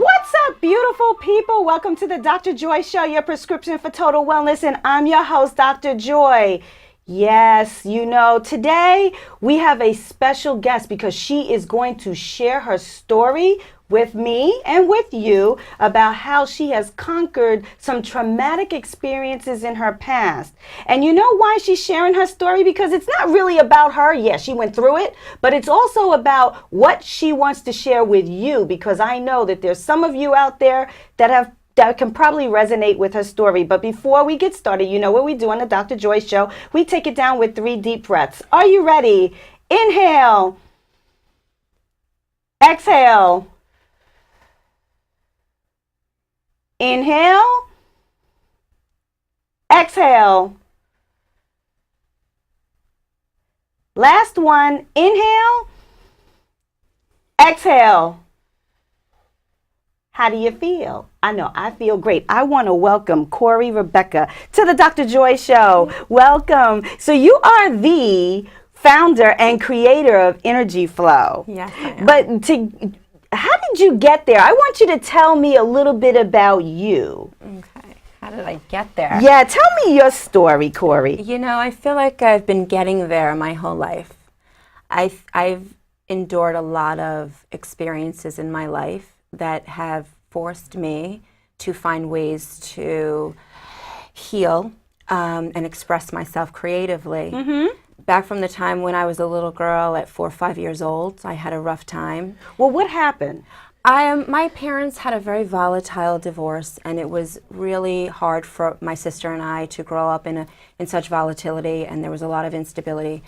What's up, beautiful people? Welcome to the Dr. Joy Show, your prescription for total wellness, and I'm your host, Dr. Joy. Yes, today we have a special guest because she is going to share her story with me and with you about how she has conquered some traumatic experiences in her past. And you know why she's sharing her story? Because it's not really about her. Yes, she went through it, but it's also about what she wants to share with you, because I know that there's some of you out there that can probably resonate with her story. But before we get started, you know what we do on the Dr. Joy Show? We take it down with 3 deep breaths. Are you ready? Inhale. Exhale. Inhale. Exhale. Last one. Inhale. Exhale. How do you feel? I know, I feel great. I want to welcome Corie Rebecca to the Dr. Joy Show. Welcome. So you are the founder and creator of INergyFlo. Yes, I am. But how did you get there? I want you to tell me a little bit about you. Okay. How did I get there? Yeah, tell me your story, Corie. You know, I feel like I've been getting there my whole life. I've endured a lot of experiences in my life that have forced me to find ways to heal and express myself creatively. Mm-hmm. Back from the time when I was a little girl at 4 or 5 years old, I had a rough time. Well, what happened? My parents had a very volatile divorce, and it was really hard for my sister and I to grow up in such volatility, and there was a lot of instability.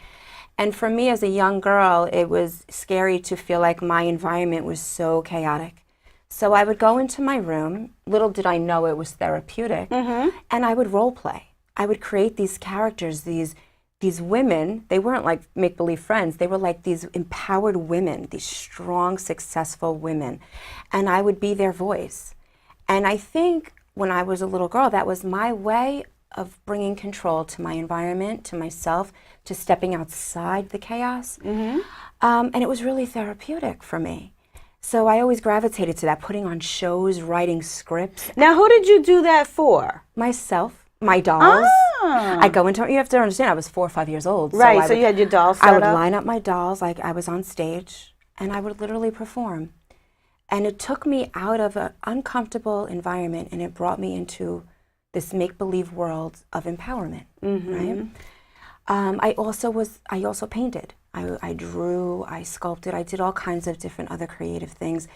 And for me as a young girl, it was scary to feel like my environment was so chaotic. So I would go into my room, little did I know it was therapeutic, mm-hmm. and I would role play. I would create these characters, these women. They weren't like make-believe friends. They were like these empowered women, these strong, successful women. And I would be their voice. And I think when I was a little girl, that was my way of bringing control to my environment, to myself, to stepping outside the chaos. Mm-hmm. And it was really therapeutic for me. So I always gravitated to that, putting on shows, writing scripts. Now, who did you do that for? Myself, my dolls. Ah. I go into, you have to understand, I was 4 or 5 years old. Right, so you had your dolls set I would up? line up my dolls, like I was on stage, and I would literally perform. And it took me out of an uncomfortable environment, and it brought me into this make-believe world of empowerment, mm-hmm. right? I also painted. I drew, I sculpted, I did all kinds of different other creative things.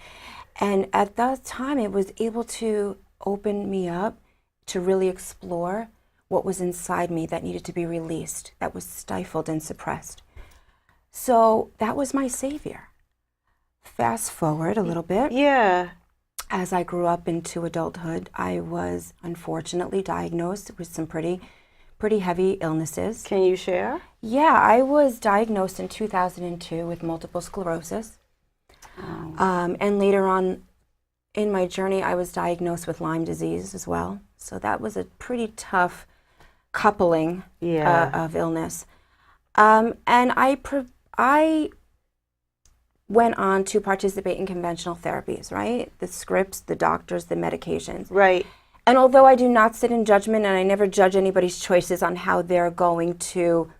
And at that time, it was able to open me up to really explore what was inside me that needed to be released, that was stifled and suppressed. So that was my savior. Fast forward a little bit. Yeah. As I grew up into adulthood, I was unfortunately diagnosed with some pretty heavy illnesses. Can you share? Yeah, I was diagnosed in 2002 with multiple sclerosis. Oh. And later on in my journey, I was diagnosed with Lyme disease as well. So that was a pretty tough coupling of illness. And I went on to participate in conventional therapies, right? The scripts, the doctors, the medications. Right. And although I do not sit in judgment, and I never judge anybody's choices on how they're going to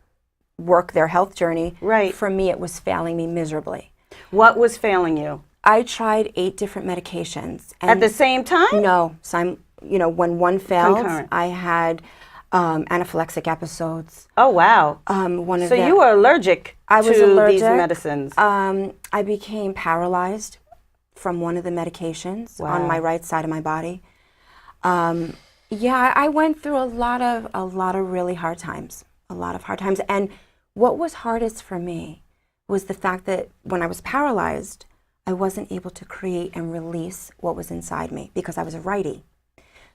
work their health journey, right. For me, it was failing me miserably. What was failing you? I tried 8 different medications. And at the same time? No. When one failed, concurrent. I had anaphylaxis episodes. Oh, wow. So you were allergic to these medicines? I became paralyzed from one of the medications on my right side of my body. I went through a lot of really hard times, And what was hardest for me was the fact that when I was paralyzed, I wasn't able to create and release what was inside me because I was a righty.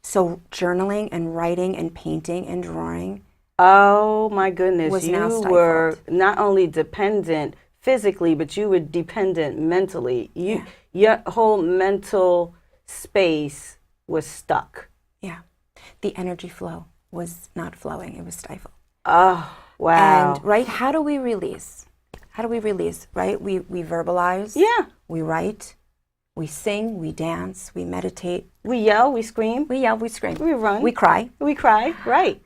So journaling and writing and painting and drawing. Oh my goodness. You were not only dependent physically, but you were dependent mentally. Your whole mental space was stuck. Yeah. The energy flow was not flowing. It was stifled. Oh, wow. And, right, how do we release? Right? We verbalize. Yeah. We write. We sing, we dance, we meditate. We yell, we scream. We yell, we scream. We run. We cry. We cry, right.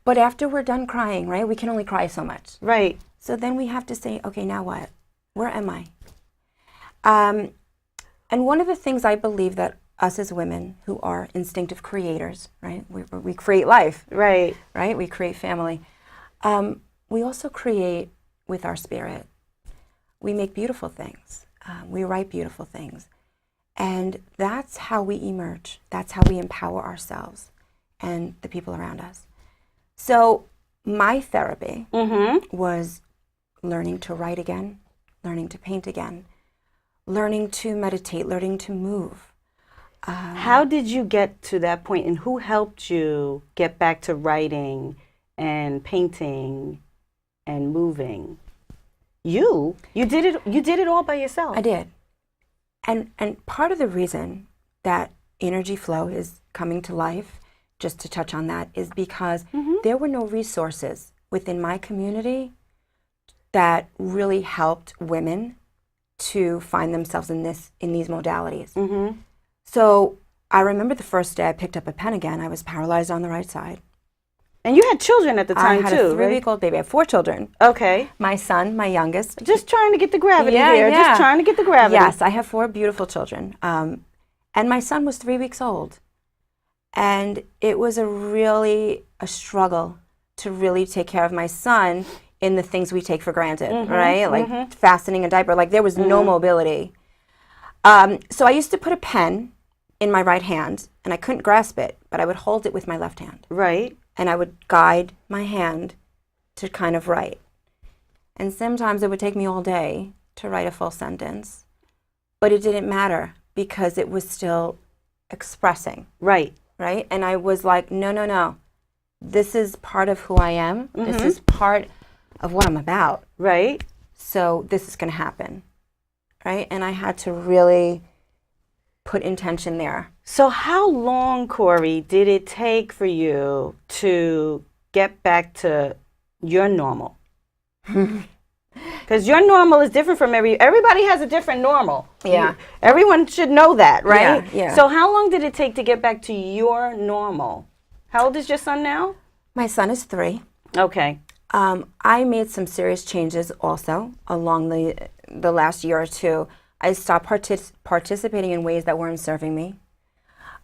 But after we're done crying, right, we can only cry so much. Right. So then we have to say, okay, now what? Where am I? And one of the things I believe that us as women who are instinctive creators, right, we create life. Right. Right? We create family. We also create with our spirit. We make beautiful things. We write beautiful things. And that's how we emerge. That's how we empower ourselves and the people around us. So my therapy was learning to write again, learning to paint again, learning to meditate, learning to move. How did you get to that point, and who helped you get back to writing and painting and moving? You did it. You did it all by yourself. I did. And part of the reason that INergyFlo is coming to life, just to touch on that, is because there were no resources within my community that really helped women to find themselves in these modalities. So I remember the first day I picked up a pen again, I was paralyzed on the right side. And you had children at the time, I had too, a 3-week-old baby. I have 4 children. Okay. My son, my youngest. Just trying to get the gravity here. Yeah. Just trying to get the gravity. Yes, I have 4 beautiful children. And my son was 3 weeks old. And it was a struggle to really take care of my son in the things we take for granted, right? Like fastening a diaper. Like there was no mobility. So I used to put a pen in my right hand, and I couldn't grasp it, but I would hold it with my left hand. Right. And I would guide my hand to kind of write. And sometimes it would take me all day to write a full sentence. But it didn't matter because it was still expressing. Right. Right? And I was like, no. This is part of who I am. This is part of what I'm about. Right. So this is going to happen. Right? And I had to really put intention there. So how long, Corie, did it take for you to get back to your normal? Because your normal is different from everybody has a different normal. Yeah. Everyone should know that, right? Yeah. So how long did it take to get back to your normal? How old is your son now? My son is 3. Okay. I made some serious changes also along the last year or two. I stopped participating in ways that weren't serving me.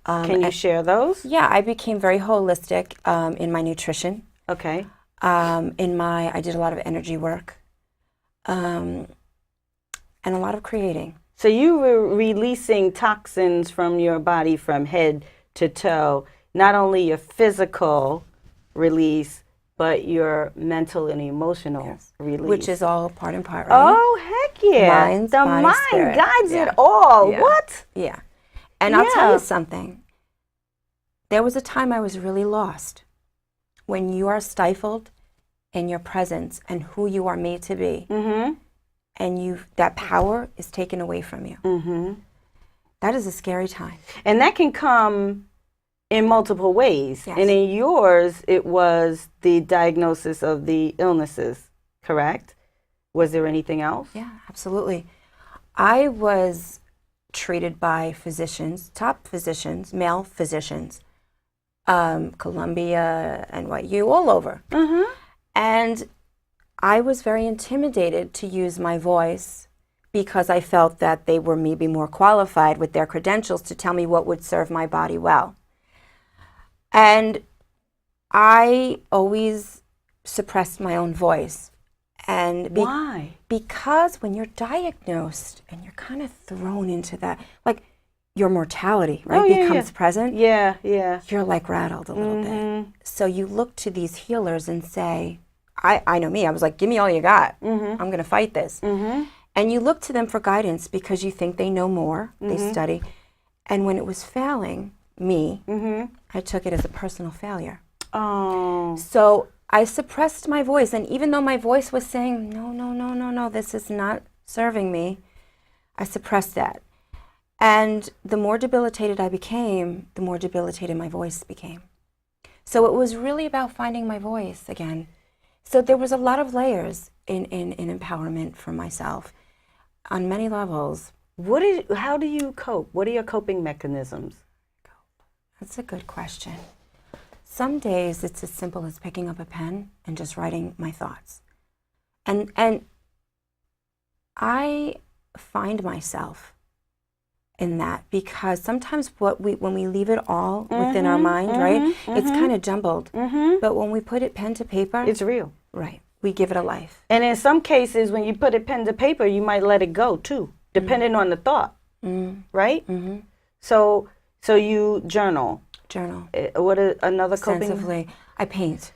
Can you share those? Yeah, I became very holistic in my nutrition. Okay. I did a lot of energy work, and a lot of creating. So you were releasing toxins from your body from head to toe, not only your physical release, but your mental and emotional release. Which is all part and part, right? Oh, heck yeah. Mind, the body, mind spirit. guides it all. Yeah. What? Yeah. And I'll tell you something. There was a time I was really lost. When you are stifled in your presence and who you are made to be, and that power is taken away from you. That is a scary time. And that can come in multiple ways. Yes. And in yours, it was the diagnosis of the illnesses, correct? Was there anything else? Yeah, absolutely. I was treated by physicians, top physicians, male physicians, Columbia, NYU, all over. And I was very intimidated to use my voice because I felt that they were maybe more qualified with their credentials to tell me what would serve my body well. And I always suppressed my own voice. And why? Because when you're diagnosed and you're kind of thrown into that, like your mortality, right, becomes present. Yeah. You're like rattled a little bit. So you look to these healers and say, I know me, I was like, give me all you got. I'm going to fight this. And you look to them for guidance because you think they know more, they study. And when it was failing me, I took it as a personal failure. Oh. So I suppressed my voice, and even though my voice was saying, no, this is not serving me, I suppressed that. And the more debilitated I became, the more debilitated my voice became. So it was really about finding my voice again. So there was a lot of layers in empowerment for myself on many levels. How do you cope? What are your coping mechanisms? That's a good question. Some days it's as simple as picking up a pen and just writing my thoughts. And I find myself in that because sometimes when we leave it all within our mind, right? It's kind of jumbled. But when we put it pen to paper, It's real. right, we give it a life. And in some cases, when you put it pen to paper, you might let it go too, depending on the thought, right? So you journal. Journal. What is another coping? Extensively. I paint.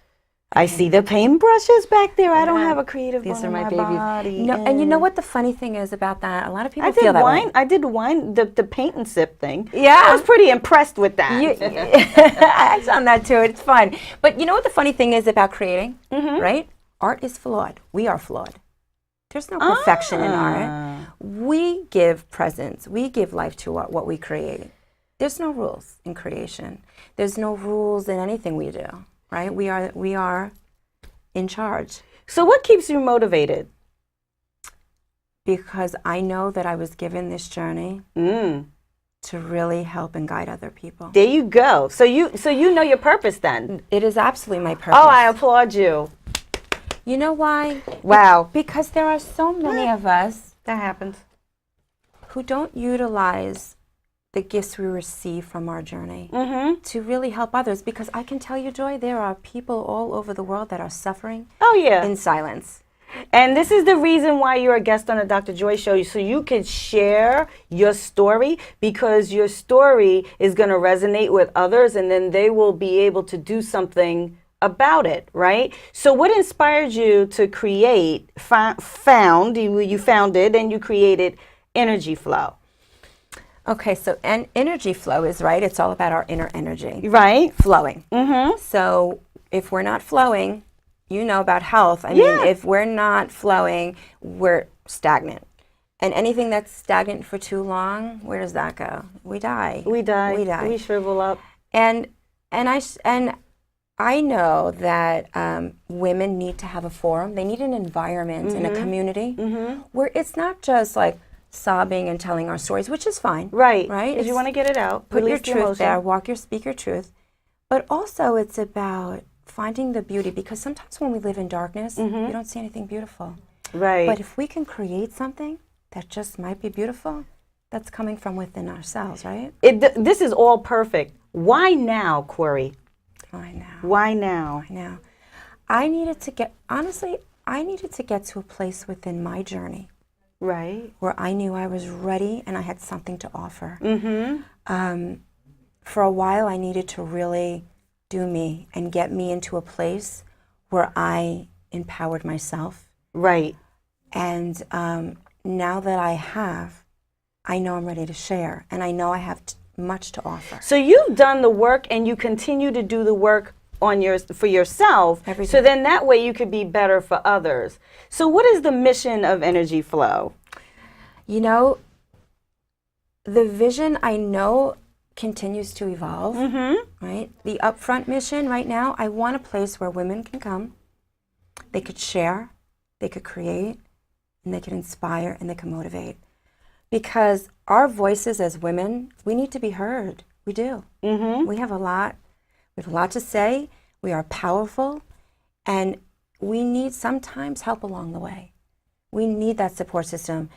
I see the paintbrushes back there. I don't Yeah. have a creative These bone are in my my baby. body. No, and you know what the funny thing is about that? A lot of people I feel did that wine. way. I did wine. The paint and sip thing. Yeah. I was pretty impressed with that. I've done that too. It's fun. But you know what the funny thing is about creating, right? Art is flawed. We are flawed. There's no perfection in art. We give presence. We give life to what we create. There's no rules in creation. There's no rules in anything we do, right? We are in charge. So what keeps you motivated? Because I know that I was given this journey to really help and guide other people. There you go. So you know your purpose then. It is absolutely my purpose. Oh, I applaud you. You know why? Wow. Because there are so many of us That happens. who don't utilize the gifts we receive from our journey to really help others. Because I can tell you, Joy, there are people all over the world that are suffering Oh yeah. in silence. And this is the reason why you're a guest on the Dr. Joy Show, so you can share your story, because your story is going to resonate with others, and then they will be able to do something about it, right? So what inspired you to create, you founded and you created INergyFlo? Okay, so INergyFlo is right. It's all about our inner energy. Right? Flowing. So if we're not flowing, you know about health. I mean, if we're not flowing, we're stagnant. And anything that's stagnant for too long, where does that go? We die. We die. We die. We shrivel up. And I know that women need to have a forum. They need an environment and a community where it's not just like sobbing and telling our stories, which is fine. Right. Right. If you want to get it out, Put your release the truth emotion. there. Speak your truth. But also, it's about finding the beauty, because sometimes when we live in darkness, we don't see anything beautiful. Right. But if we can create something that just might be beautiful, that's coming from within ourselves, right? This is all perfect. Why now, Corie? I know. Why now? I know. I needed to get to a place within my journey Right. where I knew I was ready and I had something to offer. For a while, I needed to really do me and get me into a place where I empowered myself. Right. And now that I know I'm ready to share, and I know I have much to offer. So you've done the work, and you continue to do the work for yourself. Every So day. then that way you could be better for others. So what is the mission of INergyFlo? You know, the vision I know continues to evolve, right? The upfront mission right now, I want a place where women can come, they could share, they could create, and they could inspire, and they can motivate. Because our voices as women, we need to be heard. We do. We have a lot to say. We are powerful, and we need sometimes help along the way. We need that support system.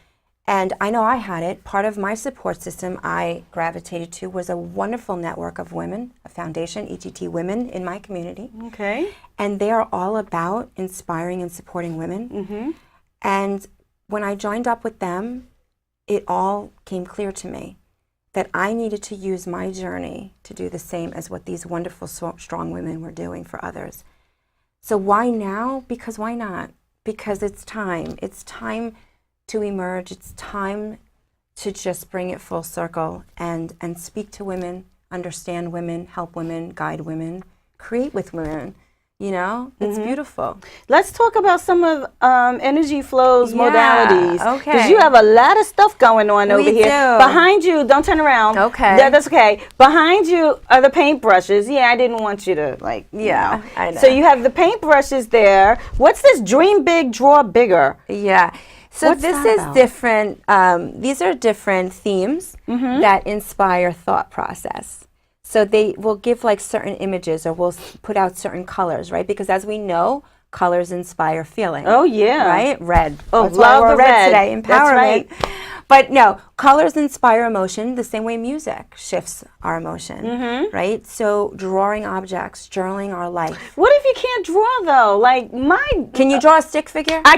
And I know I had it. Part of my support system I gravitated to was a wonderful network of women, a foundation, ETT Women, in my community. Okay. And they are all about inspiring and supporting women. And when I joined up with them, it all came clear to me that I needed to use my journey to do the same as what these wonderful, strong women were doing for others. So why now? Because why not? Because it's time. It's time to emerge. It's time to just bring it full circle and speak to women, understand women, help women, guide women, create with women. You know, it's beautiful. Let's talk about some of INergyFlo's modalities. Okay. Because you have a lot of stuff going on over here. do. Behind you, don't turn around. Okay. That's okay. Behind you are the paintbrushes. Yeah, I didn't want you to Yeah, I know. So you have the paintbrushes there. What's this? Dream big, draw bigger. Yeah. So What's this that is about? different. These are different themes that inspire thought process. So they will give like certain images, or we'll put out certain colors, right? Because as we know, colors inspire feeling. Oh, yeah. Right? Red. Oh, That's why I love wore the red. today. Empowerment. That's right. But no, colors inspire emotion the same way music shifts our emotion, right? So drawing objects, journaling our life. What if you can't draw though? Like Can you draw a stick figure? I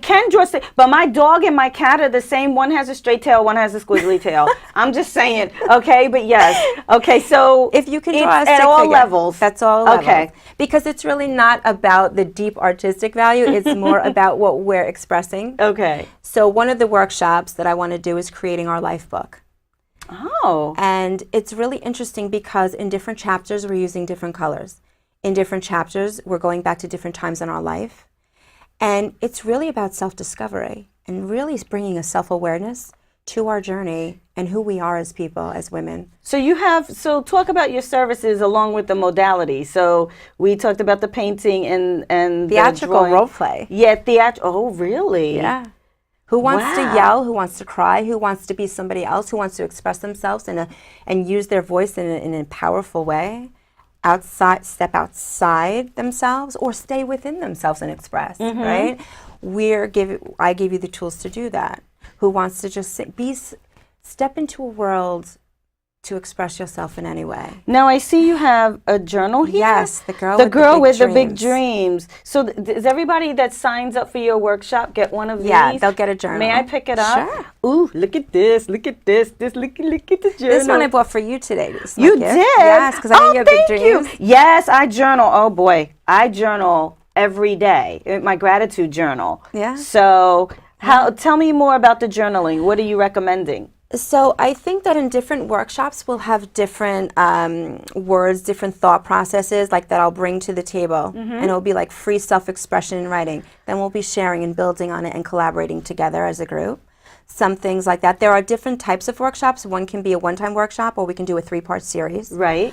can draw stick, but my dog and my cat are the same. One has a straight tail, one has a squiggly tail. I'm just saying, okay, but yes. Okay, so If you can draw a stick at all figure, levels. that's all levels. Okay. Because it's really not about the deep artistic value, it's more about what we're expressing. Okay. So one of the workshops that I want to do is creating our life book. Oh. And it's really interesting because in different chapters, we're using different colors. In different chapters, we're going back to different times in our life. And it's really about self-discovery and really bringing a self-awareness to our journey and who we are as people, as women. So talk about your services along with the modalities. So we talked about the painting and Theatrical the role play. Yeah, theatrical. Oh, really? Yeah. Who wants to Wow. yell? Who wants to cry? Who wants to be somebody else? Who wants to express themselves and use their voice in a powerful way? Step outside themselves, or stay within themselves and express. Right? I give you the tools to do that. Who wants to just step into a world to express yourself in any way? Now I see you have a journal here. Yes, the girl with the big dreams. So does everybody that signs up for your workshop get one of these? Yeah, they'll get a journal. May I pick it up? Sure. Ooh, look at this! Look at this! Look at the journal. This one I bought for you today. You did? Yes, because I know you have big dreams. Yes, I journal. Oh boy, I journal every day. My gratitude journal. Yeah. So tell me more about the journaling. What are you recommending? So I think that in different workshops we'll have different words, different thought processes like that I'll bring to the table. And it'll be like free self-expression in writing. Then we'll be sharing and building on it and collaborating together as a group. Some things like that. There are different types of workshops. One can be a one-time workshop, or we can do a 3-part series. Right.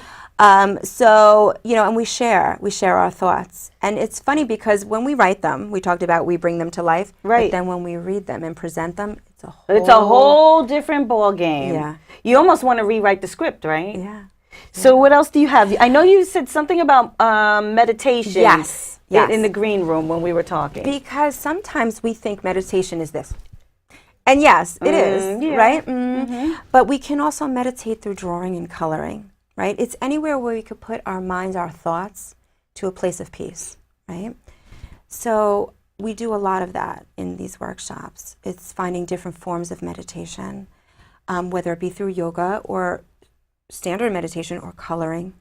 So, and we share our thoughts. And it's funny because when we write them, we talked about we bring them to life. Right. But then when we read them and present them, It's a whole different ball game. Yeah. You almost want to rewrite the script, right? Yeah. So what else do you have? I know you said something about meditation. Yes. In the green room when we were talking. Because sometimes we think meditation is this. And yes, it is, right? But we can also meditate through drawing and coloring, right? It's anywhere where we could put our minds, our thoughts to a place of peace, right? So we do a lot of that in these workshops. It's finding different forms of meditation, whether it be through yoga or standard meditation or coloring.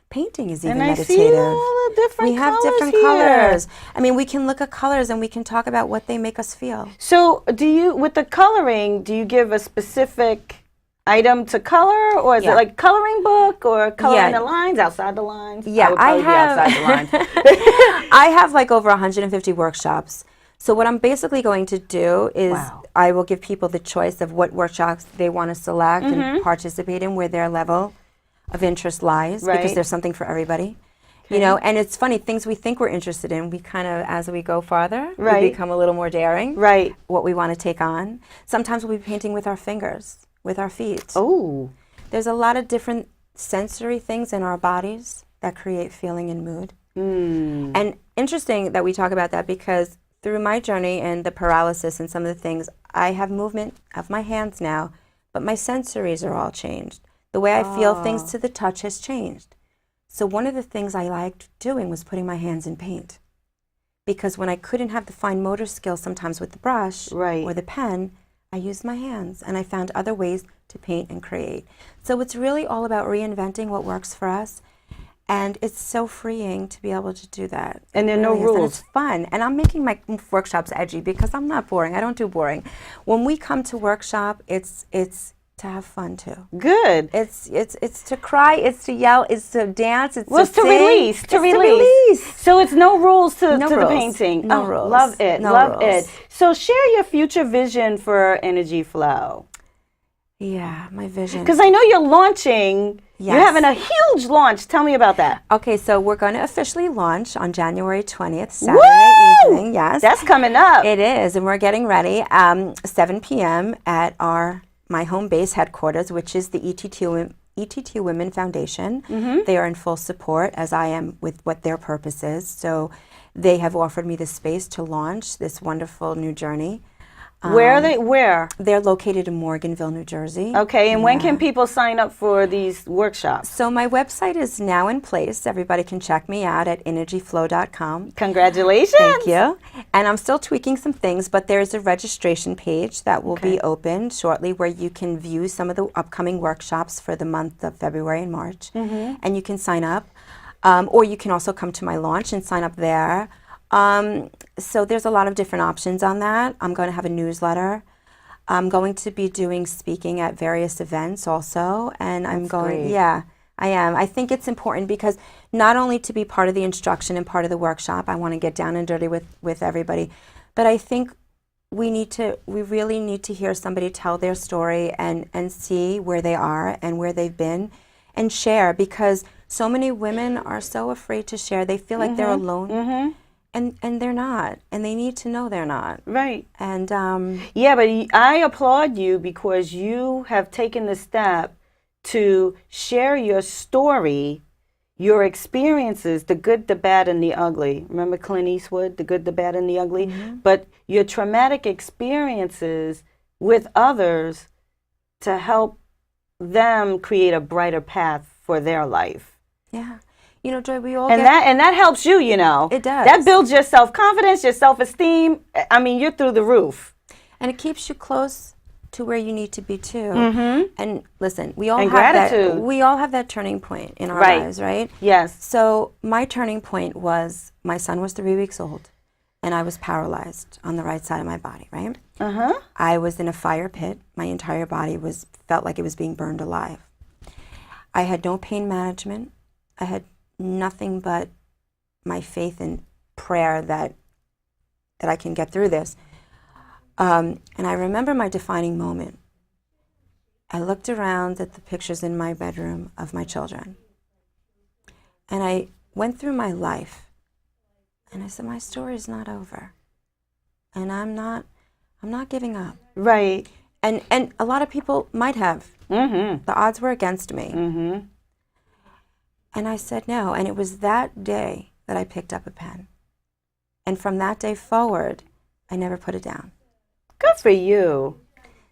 Painting is even meditative. And I see all the different we have colors different here. colors. I mean, we can look at colors and we can talk about what they make us feel. So with the coloring, do you give a specific item to color, or is it like coloring book, or coloring the lines, outside the lines? Yeah, I would probably be outside the lines. I have like over 150 workshops. So what I'm basically going to do is I will give people the choice of what workshops they want to select and participate in, where their level of interest lies, because there's something for everybody. And it's funny, things we think we're interested in, we kind of, as we go farther, we become a little more daring. Right. What we want to take on. Sometimes we'll be painting with our fingers, with our feet. Oh. There's a lot of different sensory things in our bodies that create feeling and mood. And interesting that we talk about that, because through my journey and the paralysis and some of the things, I have movement of my hands now, but my sensories are all changed. The way I feel things to the touch has changed. So one of the things I liked doing was putting my hands in paint. Because when I couldn't have the fine motor skills sometimes with the brush or the pen, I used my hands, and I found other ways to paint and create. So it's really all about reinventing what works for us. And it's so freeing to be able to do that. And there are no rules. And it's fun. And I'm making my workshops edgy because I'm not boring. I don't do boring. When we come to workshop, it's to have fun too. Good. It's to cry, it's to yell, it's to dance, it's to sing. Release. To release. So it's no rules to the painting. No rules. Love it. No love rules. it. So share your future vision for INergyFlo. Yeah, my vision. Because I know you're launching Yes. You're having a huge launch. Tell me about that. Okay, so we're going to officially launch on January 20th, Saturday evening. Yes. That's coming up. It is, and we're getting ready. 7 p.m. at my home base headquarters, which is the ET2 Women Foundation. They are in full support, as I am, with what their purpose is. So they have offered me the space to launch this wonderful new journey. Where are they? Where? They're located in Morganville, New Jersey. Okay, and when can people sign up for these workshops? So my website is now in place. Everybody can check me out at INergyFlo.com. Congratulations. Thank you. And I'm still tweaking some things, but there's a registration page that will be open shortly where you can view some of the upcoming workshops for the month of February and March. And you can sign up. Or you can also come to my launch and sign up there. So there's a lot of different options on that. I'm going to have a newsletter. I'm going to be doing speaking at various events also, and I'm going. Great. Yeah, I am. I think it's important because not only to be part of the instruction and part of the workshop, I want to get down and dirty with everybody, but I think we really need to hear somebody tell their story and see where they are and where they've been and share, because so many women are so afraid to share. They feel like they're alone. And they're not, and they need to know they're not. Right. And yeah, but I applaud you because you have taken the step to share your story, your experiences, the good, the bad, and the ugly. Remember Clint Eastwood, the good, the bad, and the ugly? But your traumatic experiences with others to help them create a brighter path for their life. yeah, you know, Joy, we all And that helps you, you know. It does. That builds your self-confidence, your self-esteem. I mean, you're through the roof. and it keeps you close to where you need to be too. And listen, we all And have gratitude. that. We all have that turning point in our Right. lives, right? Yes. So my turning point was my son was 3 weeks old, and I was paralyzed on the right side of my body. Right. I was in a fire pit. My entire body felt like it was being burned alive. I had no pain management. I had nothing but my faith and prayer that I can get through this. And I remember my defining moment. I looked around at the pictures in my bedroom of my children. And I went through my life. And I said, my story is not over. And I'm not giving up. Right. And a lot of people might have. The odds were against me. And I said no. And it was that day that I picked up a pen. And from that day forward, I never put it down. Good for you.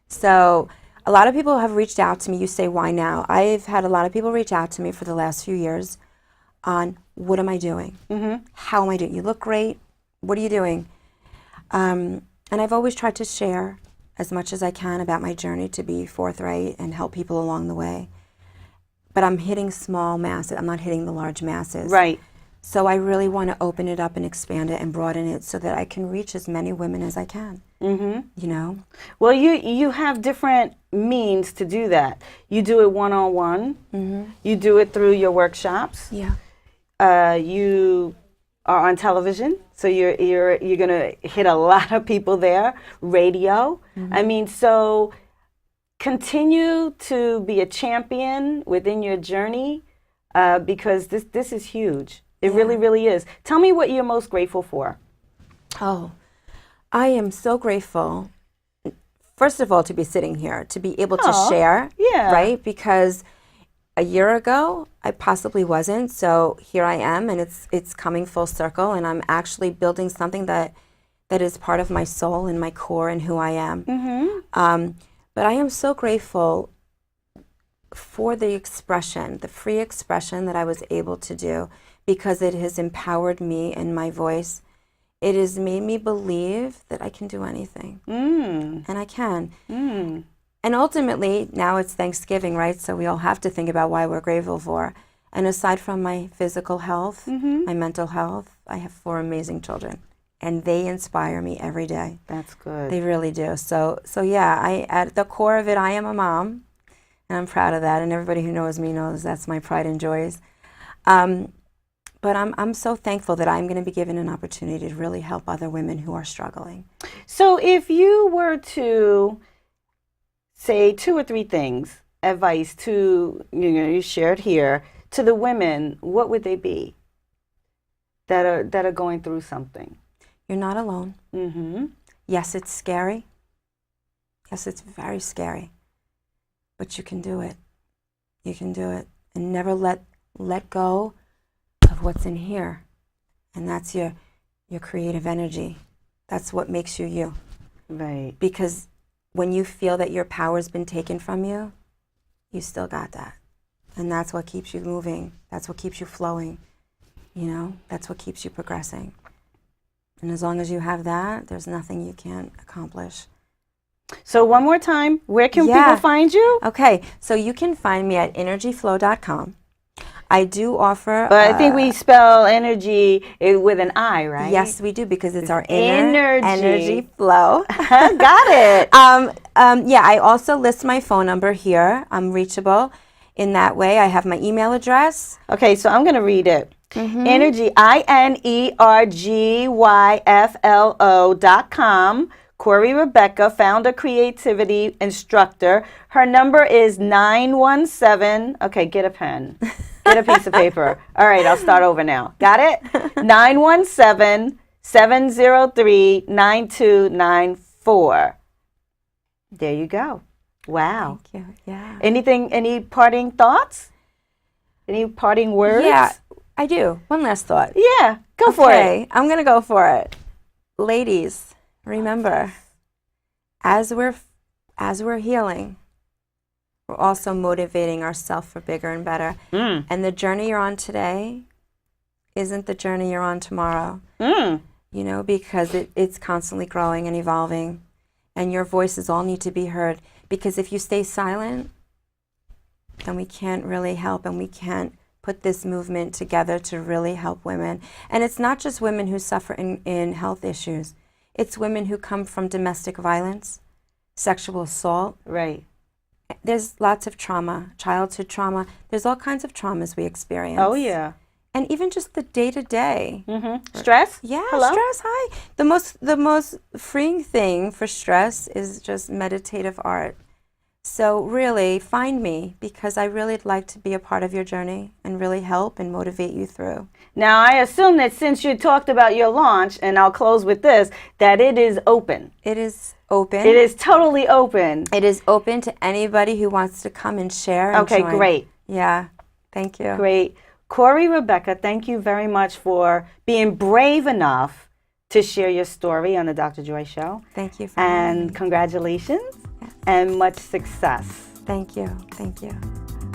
So a lot of people have reached out to me. You say, why now? I've had a lot of people reach out to me for the last few years on what am I doing? How am I doing? You look great. What are you doing? And I've always tried to share as much as I can about my journey, to be forthright and help people along the way. But I'm hitting small masses. I'm not hitting the large masses. Right. So I really want to open it up and expand it and broaden it so that I can reach as many women as I can. You know? Well, you have different means to do that. You do it one-on-one. You do it through your workshops. Yeah. You are on television, so you're gonna hit a lot of people there. Radio. I mean, so continue to be a champion within your journey, because this is huge. It really, really is. Tell me what you're most grateful for. Oh, I am so grateful, first of all, to be sitting here, to be able to share, right? Because a year ago, I possibly wasn't, so here I am, and it's coming full circle, and I'm actually building something that is part of my soul and my core and who I am. But I am so grateful for the expression, the free expression that I was able to do, because it has empowered me and my voice. It has made me believe that I can do anything. And I can. And ultimately, now it's Thanksgiving, right? So we all have to think about why we're grateful for. And aside from my physical health, my mental health, I have 4 amazing children. And they inspire me every day. That's good. They really do. So yeah, at the core of it, I am a mom. And I'm proud of that. And everybody who knows me knows that's my pride and joys. But I'm so thankful that I'm going to be given an opportunity to really help other women who are struggling. So if you were to say 2 or 3 things advice to, you shared here, to the women, what would they be that are going through something? You're not alone. Mm-hmm. Yes, it's scary. Yes, it's very scary. But you can do it. You can do it. And never let go of what's in here. And that's your creative energy. That's what makes you you. Right. Because when you feel that your power's been taken from you, you still got that. And that's what keeps you moving. That's what keeps you flowing. That's what keeps you progressing. And as long as you have that, there's nothing you can't accomplish. So one more time, where can people find you? Okay, so you can find me at energyflo.com. I do offer... But I think we spell energy with an I, right? Yes, we do, because it's our inner energy flow. Got it. Yeah, I also list my phone number here. I'm reachable in that way. I have my email address. Okay, so I'm going to read it. Energy, INERGYFLO.com. Corie Rebecca, founder, creativity instructor. Her number is 917. Okay, get a pen. Get a piece of paper. All right, I'll start over now. Got it? 917-703-9294. There you go. Wow. Thank you. Yeah. Any parting thoughts? Any parting words? Yeah, I do. One last thought. Yeah, go for it. I'm going to go for it. Ladies, remember, as we're healing, we're also motivating ourselves for bigger and better. And the journey you're on today isn't the journey you're on tomorrow. Because it's constantly growing and evolving. And your voices all need to be heard. Because if you stay silent, then we can't really help, and we can't put this movement together to really help women. And it's not just women who suffer in health issues. It's women who come from domestic violence, sexual assault. Right. There's lots of trauma, childhood trauma. There's all kinds of traumas we experience. Oh, yeah. And even just the day-to-day. Stress? Yeah, Hello? Stress, hi. The most freeing thing for stress is just meditative art. So really, find me, because I really would like to be a part of your journey and really help and motivate you through. Now, I assume that since you talked about your launch, and I'll close with this, that it is open. It is open. It is totally open. It is open to anybody who wants to come and share and Okay, join. great. Yeah, thank you. Great. Corie Rebecca, thank you very much for being brave enough to share your story on the Dr. Joy Show. Thank you for having me. Congratulations and much success. Thank you. Thank you.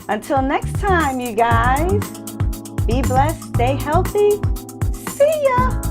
Until next time, you guys, be blessed, stay healthy. See ya.